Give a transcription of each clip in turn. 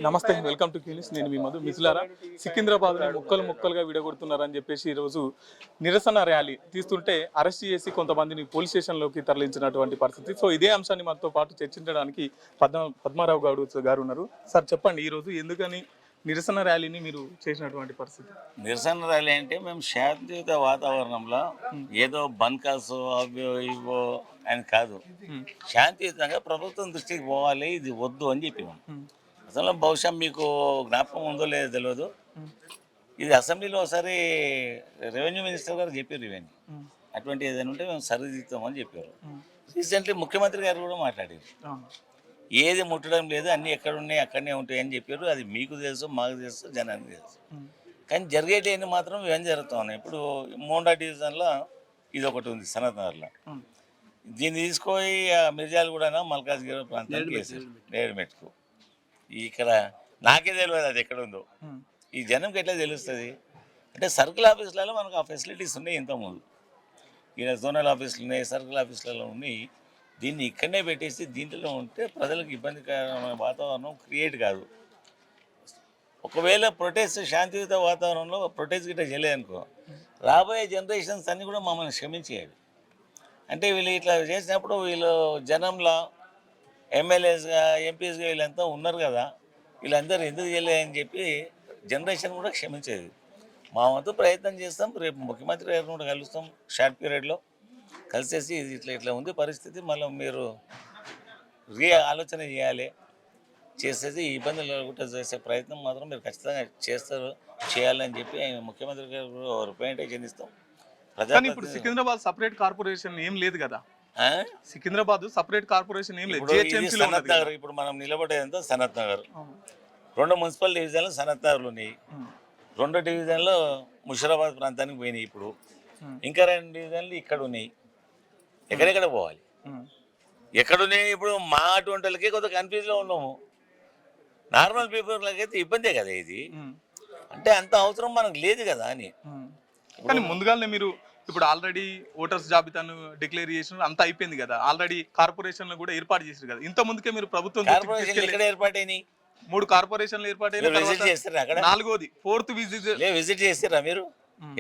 నమస్తే, welcome to క్యూనిస్. నేను మీ మధు. మిథులారా, సికింద్రాబాద్ని ముక్కలుగా విడగొడుతున్నారని చెప్పేసి ఈరోజు నిరసన ర్యాలీ తీస్తుంటే అరెస్ట్ చేసి కొంతమందిని పోలీస్ స్టేషన్లోకి తరలించినటువంటి పరిస్థితి. సో ఇదే అంశాన్ని మనతో పాటు చర్చించడానికి పద్మారావు గారు ఉన్నారు. సార్ చెప్పండి, ఈరోజు ఎందుకని నిరసన ర్యాలీని మీరు చేసినటువంటి పరిస్థితి? నిరసన ర్యాలీ అంటే మేము శాంతియుత వాతావరణంలో ఏదో బంకాసు అవో ఇవో అని కాదు, శాంతియుతంగా ప్రభుత్వం దృష్టికి పోవాలి, ఇది వద్దు అని చెప్పినాం. అసలు బహుశా మీకు జ్ఞాపకం ఉందో లేదో తెలియదు, ఇది అసెంబ్లీలో ఒకసారి రెవెన్యూ మినిస్టర్ గారు చెప్పారు, ఇవన్నీ అటువంటి ఏదైనా ఉంటే మేము సరిదిద్దామని చెప్పారు. రీసెంట్లీ ముఖ్యమంత్రి గారు కూడా మాట్లాడారు, ఏది ముట్టడం లేదు, అన్నీ ఎక్కడ ఉన్నాయి అక్కడనే ఉంటాయి అని చెప్పారు. అది మీకు తెలుసు, మాకు తెలుసు, జనానికి తెలుసు. కానీ జరిగేటి మాత్రం ఇవన్నీ జరుగుతూ ఉన్నాయి. ఇప్పుడు మోండా డివిజన్లో ఇది ఒకటి ఉంది, సనత్ నగర్లో. దీన్ని తీసుకొని మిర్జాలగూడ మల్కాజ్గిరి ప్రాంతానికి వేసారు, నేడుమెట్టుకు. ఇక్కడ నాకే తెలియదు అది ఎక్కడ ఉందో, ఈ జనంకి ఎట్లా తెలుస్తుంది అంటే సర్కిల్ ఆఫీసులలో మనకు ఆ ఫెసిలిటీస్ ఉన్నాయి. ఇంతకుముందు ఈయన జోనల్ ఆఫీసులు ఉన్నాయి, సర్కిల్ ఆఫీసులలో ఉన్నాయి. దీన్ని ఇక్కడనే పెట్టేసి దీంట్లో ఉంటే ప్రజలకు ఇబ్బందికరమైన వాతావరణం క్రియేట్ కాదు. ఒకవేళ ప్రొటెస్ట్ శాంతియుత వాతావరణంలో ప్రొటెస్ట్ గిట్ట చేయలేదనుకో, రాబోయే జనరేషన్స్ అన్నీ కూడా మమ్మల్ని క్షమించేయాలి. అంటే వీళ్ళు ఇట్లా చేసినప్పుడు వీళ్ళు జనంలో ఎమ్మెల్యేస్గా ఎంపీస్గా వీళ్ళంతా ఉన్నారు కదా, వీళ్ళందరూ ఎందుకు చేయలేదని చెప్పి జనరేషన్ కూడా క్షమించేది. మా వంతు ప్రయత్నం చేస్తాం. రేపు ముఖ్యమంత్రి గారిని కూడా కలుస్తాం షార్ట్ పీరియడ్లో. కలిసేసి ఇది ఇట్లా ఉంది పరిస్థితి, మళ్ళీ మీరు ఆలోచన చేయాలి, చేసేసి ఇబ్బందులు లేకుండా చేసే ప్రయత్నం మాత్రం మీరు ఖచ్చితంగా చేయాలని చెప్పి ఆయన ముఖ్యమంత్రి గారు రిప్రజెంటేషన్ ఇస్తాం. ఇప్పుడు సికింద్రాబాద్ సపరేట్ కార్పొరేషన్ ఏం లేదు కదా, సికింద్రాబాద్ సపరేట్ కార్పొరేషన్ ఏం లేదు. సనత్ నగర్ ఇప్పుడు మనం నిలబడేదంతా సనత్ నగర్. 2 మున్సిపల్ డివిజన్లు సనత్ నగర్లు ఉన్నాయి, 2 డివిజన్లు ముషిరాబాద్ ప్రాంతానికి పోయినాయి. ఇప్పుడు ఇంకా 2 డివిజన్లు ఇక్కడ ఉన్నాయి. ఎక్కడెక్కడ పోవాలి, ఎక్కడున్నాయి? ఇప్పుడు మా అటువంటి వాళ్ళకి కొంత కన్ఫ్యూజ్లో ఉన్నాము. నార్మల్ పీపుల్కి అయితే ఇబ్బందే కదా ఇది, అంటే అంత అవసరం మనకు లేదు కదా అని. కానీ ముందుగానే మీరు ఇప్పుడు ఆల్రెడీ ఓటర్స్ జాబితాను డిక్లేర్ చేసిన అంతా అయిపోయింది కదా, ఆల్రెడీ కార్పొరేషన్లు కూడా ఏర్పాటు చేశారు కదా. ఇంత ముందుకే మీరు ప్రభుత్వం ఏర్పాటైనాయి 3 కార్పొరేషన్లు ఏర్పాటైనా, 4వ 4th విజిట్ చేస్తారా మీరు?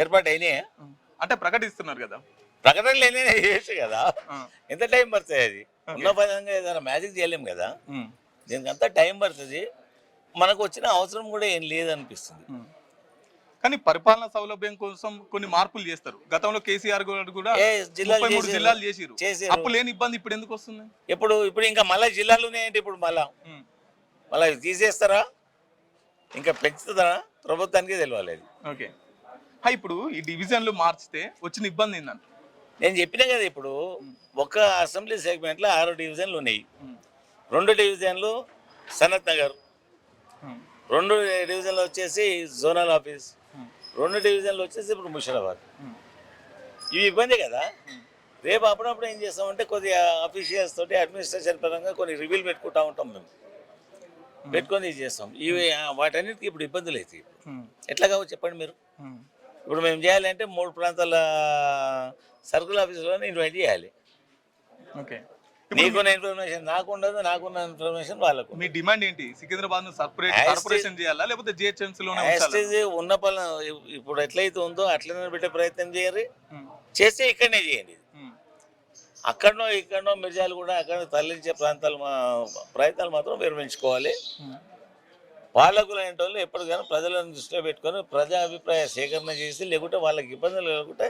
ఏర్పాటు అయినాయా అంటే ప్రకటిస్తున్నారు కదా, ప్రకటనలు అయినా చేయొచ్చు కదా. ఎంత టైం పడుతుంది? అది ఉన్న పదంగా ఏదైనా మ్యాజిక్ చేయలేము కదా, దీనికి అంతా టైం పడుతుంది. మనకు వచ్చిన అవసరం కూడా ఏం లేదనిపిస్తుంది. కానీ పరిపాలన సౌలభ్యం కోసం కొన్ని మార్పులు చేస్తారు. గతంలో కేసీఆర్ కూడా జిల్లాలు చేసిరు, అప్పుడు లేని ఇబ్బంది ఇప్పుడు ఎందుకు వస్తుంది? ఇప్పుడు ఇంకా మళ్ళీ జిల్లాలు ఉన్నాయంటే ఇప్పుడు మళ్ళీ తీసేస్తారా, ఇంకా పెంచుతారా? ప్రభుత్వానికి తెలియాలి. ఓకే, ఇప్పుడు ఈ డివిజన్లు మార్చితే వచ్చిన ఇబ్బంది ఏంటంటే, నేను చెప్పినా కదా, ఇప్పుడు ఒక అసెంబ్లీ సెగ్మెంట్లో 6 డివిజన్లు ఉన్నాయి. 2 డివిజన్లు సనత్ నగర్, 2 డివిజన్లు వచ్చేసి జోనల్ ఆఫీస్, 2 డివిజన్లు వచ్చేసి ఇప్పుడు ముషిరాబాద్. ఇవి ఇబ్బంది కదా. రేపు అప్పుడప్పుడు ఏం చేస్తామంటే కొద్దిగా అఫీషియల్స్ తోటి అడ్మినిస్ట్రేషన్ పరంగా కొన్ని రివ్యూలు పెట్టుకుంటూ ఉంటాం. మేము పెట్టుకొని ఇది చేస్తాం. ఇవి వాటన్నిటికీ ఇప్పుడు ఇబ్బందులు అవుతాయి. ఎట్లా కావచ్చు చెప్పండి మీరు? ఇప్పుడు మేము చేయాలంటే 3 ప్రాంతాల సర్కిల్ ఆఫీసులోనే ఇన్వైట్ చేయాలి. ఓకే, నీకున్న ఇన్ఫర్మేషన్ నాకు ఉండదు, నాకున్న ఇన్ఫర్మేషన్ వాళ్ళకు. మీ డిమాండ్ ఏంటి? సికింద్రాబాద్ సపరేట్ కార్పొరేషన్ చేయాలా లేకపోతే జిహెచ్ఎంసీలోనే ఉన్న పనులు ఇప్పుడు ఎట్లయితే ఉందో అట్లనే పెట్టే ప్రయత్నం చేయరు, చేస్తే ఇక్కడనే చేయండి. అక్కడనో ఇక్కడనో మిర్జాలు కూడా అక్కడ తరలించే ప్రయత్నాలు మాత్రం విరమించుకోవాలి. పాలకులు అయిన వాళ్ళు ఎప్పటికైనా ప్రజలను దృష్టిలో పెట్టుకొని ప్రజా అభిప్రాయ సేకరణ చేసి, లేకుంటే వాళ్ళకి ఇబ్బందులు లేకుంటే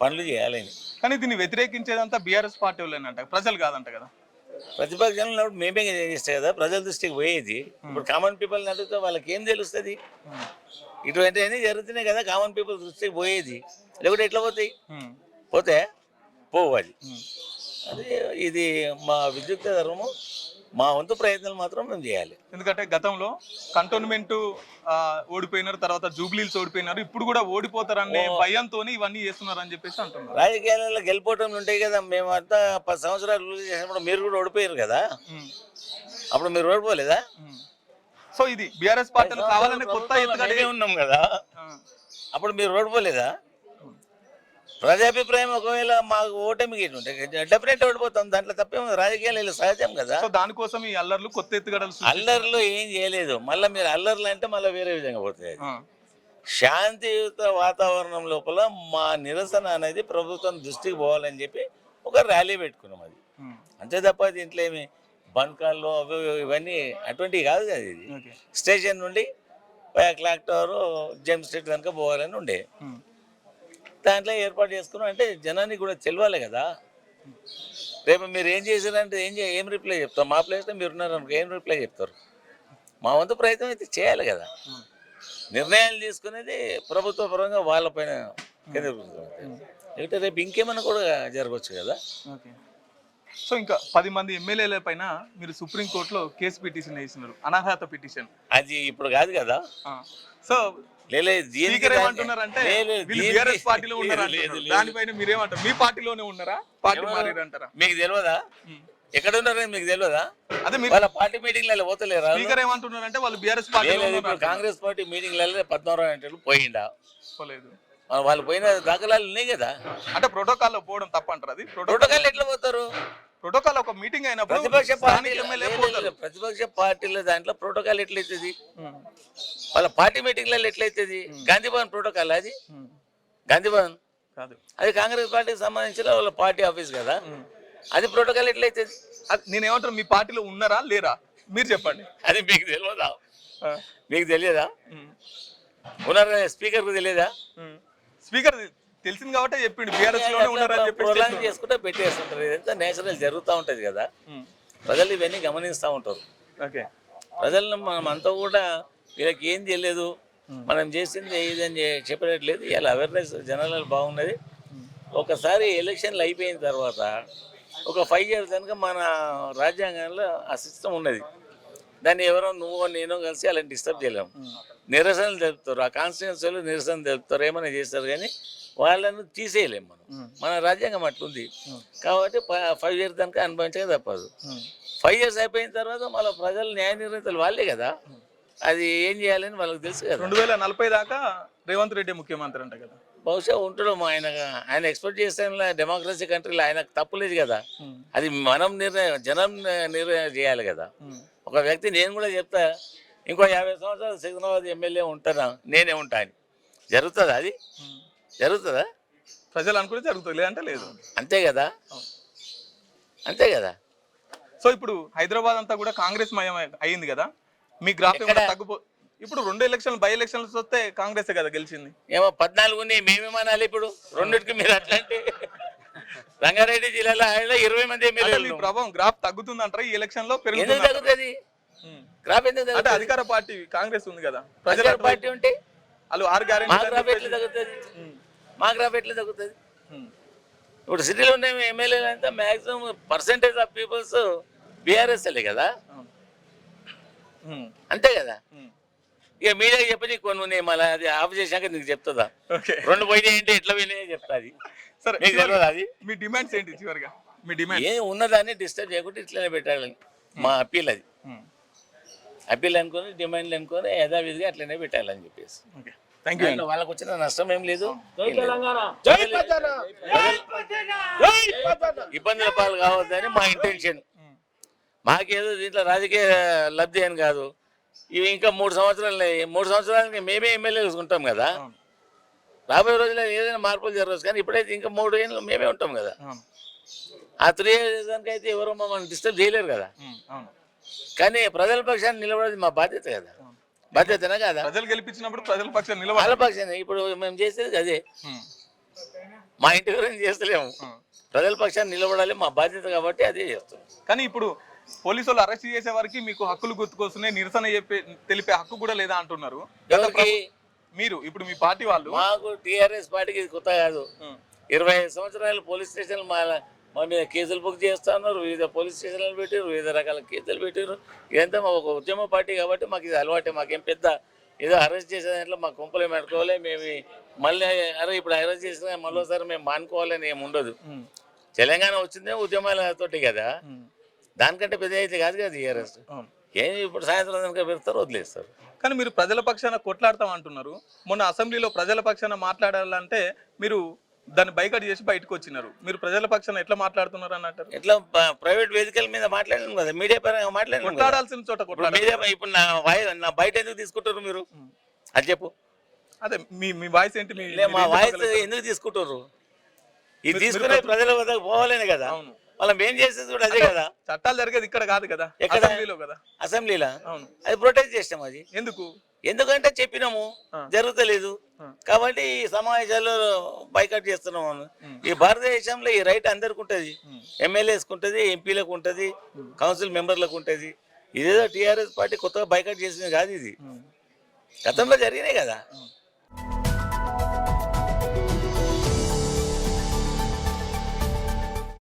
పనులు చేయాలి. కానీ దీన్ని వ్యతిరేకించేదంతా బీఆర్ఎస్ పార్టీ వాళ్ళేనంట, ప్రజలు కాదంట కదా. ప్రతిపక్షంలో మేమే చేస్తే కదా ప్రజల దృష్టికి పోయేది. ఇప్పుడు కామన్ పీపుల్ని అడిగితే వాళ్ళకి ఏం తెలుస్తుంది? ఇటువంటి అన్నీ జరుగుతున్నాయి కదా కామన్ పీపుల్ దృష్టికి పోయేది, లేకుంటే ఎట్లా పోతే పోవాలి. అది ఇది మా విద్యుక్త ధర్మము. మా వంతు ప్రయత్నాలు మాత్రం మేము చేయాలి. ఎందుకంటే గతంలో కంటోన్మెంట్ ఓడిపోయినారు, తర్వాత జూబ్లీల్స్ ఓడిపోయినారు, ఇప్పుడు కూడా ఓడిపోతారనే భయంతో ఇవన్నీ చేస్తున్నారు అని చెప్పేసి అంటున్నారు. రాజకీయాలలో గెలిపోవటం ఉంటాయి కదా. మేము అంతా 10 సంవత్సరాలు రూల్ చేసినప్పుడు మీరు కూడా ఓడిపోయారు కదా, అప్పుడు మీరు ఓడిపోలేదా? సో ఇది బీఆర్ఎస్ పార్టీలు కావాలని కొత్త ఉన్నాం కదా, అప్పుడు మీరు ఓడిపోలేదా? ప్రజాభిప్రాయం ఒకవేళ మాకు ఓటమికి ఉంటే డెఫినెట్ ఓడిపోతాం, దాంట్లో తప్పేమో, రాజకీయాలు ఇలా సహజం కదా. సో దానికోసం ఈ అల్లర్లు కొత్త ఎత్తుగడలు అల్లర్లు ఏం చేయలేదు, మళ్ళీ మీరు అల్లర్లు అంటే మళ్ళీ వేరే విధంగా పోతుంది. ఆ, శాంతియుత వాతావరణం లోపల మా నిరసన అనేది ప్రభుత్వం దృష్టికి పోవాలని చెప్పి ఒక ర్యాలీ పెట్టుకున్నాం. అది ఉమ్, అంతే తప్ప దీంట్లో ఏమి బంకాల్లో అవి ఇవన్నీ అటువంటివి కాదు కదా. ఇది ఓకే. స్టేషన్ నుండి 5 o'clock టవర్ జెమ్ స్ట్రీట్ కనుక పోవాలని ఉండే, ఉమ్, దాంట్లో ఏర్పాటు చేసుకున్నాం. అంటే జనానికి కూడా తెలియాలి కదా. రేపు మీరు ఏం చేశారంటే ఏం రిప్లై చెప్తారు? మా ప్లేస్లో మీరు ఉన్నారనుకో ఏం రిప్లై చెప్తారు? మా వంతు ప్రయత్నం అయితే చేయాలి కదా. ఉమ్, నిర్ణయాలు తీసుకునేది ప్రభుత్వ పరంగా వాళ్ళపైన కేంద్రీకృతం. అయితే రేపు ఇంకేమైనా కూడా జరగవచ్చు కదా. ఓకే. సో ఇంకా 10 మంది ఎమ్మెల్యేల పైన మీరు సుప్రీంకోర్టులో కేసు పిటిషన్ వేసినారు, అనర్హత పిటిషన్. అది ఇప్పుడు కాదు కదా. సో లేదు స్పీకర్ ఏమంటున్నారంటే వీళ్ళు బీఆర్ఎస్ పార్టీలో ఉన్నారు అంటున్నారు. దానిపైన మీరేమంటారు? మీ పార్టీలోనే ఉన్నారా, పార్టీ మారారంటారా? మీకు తెలియదా ఎక్కడ ఉన్నారని? మీకు తెలియదా? అదే మీరు వాళ్ళ పార్టీ మీటింగ్లలో పోతలేరా? స్పీకర్ ఏమంటున్నారంటే వాళ్ళు బీఆర్ఎస్ పార్టీలో ఉన్నారు. కాంగ్రెస్ పార్టీ మీటింగ్లలో 16 గంటలు పోయిండా? పోలేదు. వాళ్ళు పోయిన దాఖలాలు ఉన్నాయి కదా. అంటే ప్రోటోకాల్లో పోవడం తప్పంటారు? అది ప్రోటోకాల్ ఎట్లా పోతారు? ప్రోటోకాల్ ఒక మీటింగ్ అయినప్పుడు ప్రతిపక్ష స్థానిక ఎమ్మెల్యే పోతారు. ప్రతిపక్ష పార్టీల దాంట్లో ప్రోటోకాల్ ఎట్లయితుంది? వాళ్ళ పార్టీ మీటింగ్లలో ఎట్లయితుంది? గాంధీ భవన్ ప్రోటోకాల్ అది? గాంధీ భవన్ కాదు, అది కాంగ్రెస్ పార్టీకి సంబంధించిన వాళ్ళ పార్టీ ఆఫీస్ కదా. అది ప్రోటోకాల్ ఎట్లయితుంది? నేనేమంటారు, మీ పార్టీలో ఉన్నారా లేరా మీరు చెప్పండి. అది మీకు తెలియదా? మీకు తెలియదా? ఉన్నారా? స్పీకర్కు తెలియదా? స్పీకర్ తెలిసింది కాబట్టి చెప్పిండు బీఆర్ఎస్ లోనే ఉన్నారని చెప్పి చేసుకుంటే పెట్టేస్తుంటారు. ఇదంతా నేచురల్ జరుగుతూ ఉంటది కదా. ప్రజలు ఇవన్నీ గమనిస్తూ ఉంటారు. ఓకే. ప్రజలను మనం అంతా కూడా వీళ్ళకి ఏం తెలియదు, మనం చేసింది ఏదని చెప్పట్లేదు. ఇలా అవేర్నెస్ జనాలు బాగున్నది. ఒకసారి ఎలక్షన్లు అయిపోయిన తర్వాత ఒక 5 years కనుక మన రాజ్యాంగంలో ఆ సిస్టమ్ ఉన్నది. దాన్ని ఎవరో నువ్వో నేనో కలిసి అలా డిస్టర్బ్ చేయలేము. నిరసనలు తెలుపుతారు, ఆ కాన్స్టిట్యూన్సీలో నిరసన తెలుపుతారు, ఏమైనా చేస్తారు, కానీ వాళ్ళను తీసేయలేము మనం. మన రాజ్యాంగం అట్లుంది కాబట్టి 5 years దానికి అనుభవించక తప్పదు. 5 years అయిపోయిన తర్వాత మళ్ళీ ప్రజలు న్యాయ నిర్ణేతలు వాళ్ళే కదా, అది ఏం చేయాలని వాళ్ళకి తెలుసు కదా. 2040 దాకా రేవంత్ రెడ్డి ముఖ్యమంత్రి అంట కదా. బహుశా ఉంటాడు. ఆయన ఎక్స్పెక్ట్ చేస్తే డెమోక్రసీ కంట్రీలో ఆయనకు తప్పులేదు కదా. అది మనం జనం నిర్ణయం చేయాలి కదా. ఒక వ్యక్తి నేను కూడా చెప్తా, ఇంకో 50 సంవత్సరాలు సికింద్రాబాద్ ఎమ్మెల్యే ఉంటానా, నేనే ఉంటా అని. జరుగుతుందా? అది జరుగుతుందా? ప్రజలు అనుకుంటే జరుగుతుంది, లేదంటే లేదు. అంతే కదా, అంతే కదా. సో ఇప్పుడు హైదరాబాద్ అంతా కూడా కాంగ్రెస్ మయం అయింది కదా, మీ గ్రాఫ్ తగ్గిపో. ఇప్పుడు 2 ఎలక్షన్లు బై ఎలక్షన్స్ వస్తే కాంగ్రెస్ కదా గెలిచింది. ఏమో 14 ఉన్నాయి, మేమేమనాలి ఇప్పుడు? రెండింటికి మీరు అట్లాంటి రంగారెడ్డి జిల్లాలో ఆయన 20 మంది ఎమ్మెల్యేలు. ప్రభావం గ్రాఫ్ తగ్గుతుంది అంటారా ఈ ఎలక్షన్ లో? ఎందుకు తగ్గుతుంది గ్రాఫ్? ఎందుకు అంటే అధికార పార్టీ కాంగ్రెస్ ఉంది కదా, ప్రజల పార్టీ ఉంటే వాళ్ళు 6 గ్యారెంటీ. మా గ్రాఫ్ ఎట్లా తగ్గుతుంది? మా గ్రాఫ్ ఎట్లా తగ్గుతుంది? ఇప్పుడు సిటీలో ఉన్న ఎమ్మెల్యేలు అంతా మ్యాక్సిమం పర్సెంటేజ్ ఆఫ్ పీపుల్స్ బీఆర్ఎస్ఎలే కదా, అంతే కదా. ఇక మీరే చెప్పని కొన్ని ఉన్నాయి, మళ్ళీ అది ఆఫ్ చేశాక నీకు చెప్తుందా? 2 పోయినాయి అంటే ఎట్లా పోయినాయి చెప్తా. అది సరే, మీకు తెలియదు. అది మీ డిమాండ్స్ ఏంటి చివరిగా? మీ డిమాండ్ ఏం ఉన్నదాన్ని డిస్టర్బ్ చేయకుండా ఇట్లనే పెట్టాలని మా అప్పీల్. అది అప్పీల్ అనుకొని డిమాండ్లు అనుకొని యథావిధిగా అట్లనే పెట్టాలని చెప్పేసి. వాళ్ళకు వచ్చిన నష్టం ఏం లేదు, ఇబ్బందుల పాలు కావద్దని మా ఇంటెన్షన్. మాకేదో దీంట్లో రాజకీయ లబ్ధి అని కాదు. ఇవి ఇంకా 3 సంవత్సరాలు, 3 సంవత్సరాలకి మేమే ఎమ్మెల్యేలు ఉంటాం కదా. రాబోయే రోజుల్లో ఏదైనా మార్పులు జరగవచ్చు, కానీ ఇప్పుడైతే ఇంకా 3 ఏళ్ళు మేమే ఉంటాం కదా. ఆ 3 years అయితే ఎవరో మమ్మల్ని డిస్టర్బ్ చేయలేరు కదా. కానీ ప్రజల పక్షాన్ని నిలబడేది మా బాధ్యత కదా. బాధ్యతనా కదా? ప్రజలు గెలిపించినప్పుడు ప్రజల పక్షాన్ని వాళ్ళ పక్షాన్ని ఇప్పుడు మేము చేసేది అదే. మా ఇంటి గురించి చేస్తలేము, ప్రజల పక్షాన్ని నిలబడాలి, మా బాధ్యత కాబట్టి అదే చేస్తాం. కానీ ఇప్పుడు పోలీసు వాళ్ళు అరెస్ట్ చేసే వారికి మీకు హక్కులు గుర్తుకొస్తున్నాయి, నిరసన తెలిపే హక్కు కూడా లేదా అంటున్నారు. మీరు ఇప్పుడు మీ పార్టీ వాళ్ళు. మాకు టీఆర్ఎస్ పార్టీకి ఇది కొత్త కాదు. 25 సంవత్సరాలు పోలీస్ స్టేషన్లు మా మీద కేసులు బుక్ చేస్తా ఉన్నారు, వివిధ పోలీస్ స్టేషన్లు పెట్టారు, వివిధ రకాల కేసులు పెట్టారు. ఇదంతా మా ఒక ఉద్యమ పార్టీ కాబట్టి మాకు ఇది అలవాటే. మాకేం పెద్ద ఏదో అరెస్ట్ చేసే దాంట్లో మాకు కుంపలేం పెట్టుకోవాలి, మేము మళ్ళీ అరే ఇప్పుడు అరెస్ట్ చేసినా మళ్ళీసారి మేము మానుకోవాలని ఏమి ఉండదు. తెలంగాణ వచ్చిందే ఉద్యమాలతోటి కదా, దానికంటే పెద్ద అయితే కాదు కదా ఈ అరెస్ట్. ఏమి ఇప్పుడు సాయంత్రం కనుక పెడతారు, వదిలేస్తారు. కానీ మీరు ప్రజల పక్షాన కొట్లాడతాం అంటున్నారు. మొన్న అసెంబ్లీలో ప్రజల పక్షాన మాట్లాడాలంటే మీరు దాన్ని బైకట్ చేసి బయటకు వచ్చినారు. మీరు ప్రజల పక్షాన ఎట్లా మాట్లాడుతున్నారు అని అంటారు? ఎట్లా ప్రైవేట్ వేదికల మీద మాట్లాడినాం కదా, మీడియా పరంగా మాట్లాడినాం కదా. కొట్లాడాల్సిన చోట కొట్లాడాలి. మీడియా ఇప్పుడు నా బయట ఎందుకు తీసుకుంటారు మీరు అది చెప్పు. అదే మీ వాయిస్ ఏంటి? మా వాయిస్ ఎందుకు తీసుకుంటారు? ఇది తీసుకునే ప్రజల వద్దకు పోవాలని కదా. అవును. మనం ఏం చేసేది కూడా అదే కదా. చట్టాలు జరిగేది ఇక్కడ కాదు కదా, ఎక్కడ? అసెంబ్లీలో కదా. అసెంబ్లీలా? అవును. అది ప్రొటెక్ట్ చేస్తాం. అది ఎందుకంటే చెప్పినాము జరుగుతలేదు కాబట్టి ఈ సమావేశాలు బైకట్ చేస్తున్నాము. ఈ భారతదేశంలో ఈ రైట్ అందరికి ఉంటుంది, ఎమ్మెల్యేస్కి ఉంటుంది, ఎంపీలకు ఉంటుంది, కౌన్సిల్ మెంబర్లకు ఉంటుంది. ఇదేదో టీఆర్ఎస్ పార్టీ కొత్తగా బైకట్ చేసింది కాదు, ఇది గతంలో జరిగినాయి కదా.